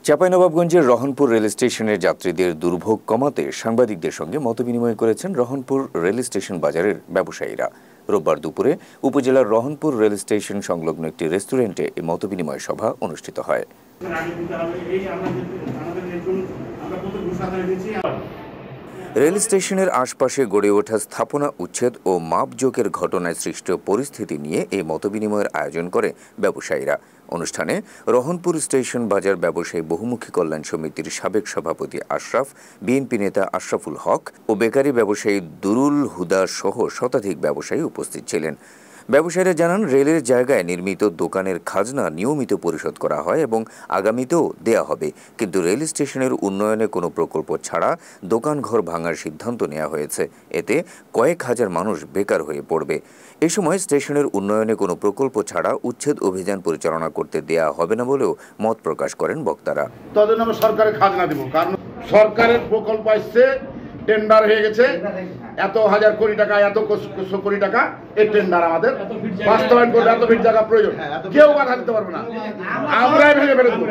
চাঁপাইনবাবগঞ্জের রহনপুর রেল স্টেশনের যাত্রীদের দুর্ভোগ কমাতে সাংবাদিকদের সঙ্গে মতবিনিময় করেছেন রহনপুর রেল স্টেশন বাজারের ব্যবসায়ীরা। রোববার দুপুরে উপজেলার রহনপুর রেল স্টেশন সংলগ্ন একটি রেস্টুরেন্টে এই মতবিনিময় সভা অনুষ্ঠিত হয়। রেল স্টেশনের আশপাশে গড়ে ওঠা স্থাপনা উচ্ছেদ ও মাপজোকের ঘটনায় সৃষ্ট পরিস্থিতি নিয়ে এই মতবিনিময়ের আয়োজন করে ব্যবসায়ীরা। অনুষ্ঠানে রহনপুর স্টেশন বাজার ব্যবসায়ী বহুমুখী কল্যাণ সমিতির সাবেক সভাপতি আশরাফ, বিএনপি নেতা আশরাফুল হক ও বেকারি ব্যবসায়ী দুরুল হুদা সহ শতাধিক ব্যবসায়ী উপস্থিত ছিলেন। ব্যবসায়ীরা জানান, রেলের জায়গায় নির্মিত দোকানের খাজনা নিয়মিত পরিশোধ করা হয় এবং আগামীতেও দেয়া হবে, কিন্তু রেল স্টেশনের উন্নয়নে কোনো প্রকল্প ছাড়া দোকানঘর ভাঙার সিদ্ধান্ত নেওয়া হয়েছে। এতে কয়েক হাজার মানুষ বেকার হয়ে পড়বে। এ সময় স্টেশনের উন্নয়নে কোনো প্রকল্প ছাড়া উচ্ছেদ অভিযান পরিচালনা করতে দেয়া হবে না বলেও মত প্রকাশ করেন বক্তারা। তখন আমরা সরকারের খাজনা দেব, কারণ সরকারের প্রকল্প আসছে, টেন্ডার হয়ে গেছে, এত হাজার কোটি টাকা, এত কোটি টাকা এই টেন্ডার আমাদের বাস্তবায়ন করতে এত ভিড় জায়গা প্রয়োজন, কেউ বাধা দিতে পারবে না, আমরাই ভেঙে ফেলে দেবো।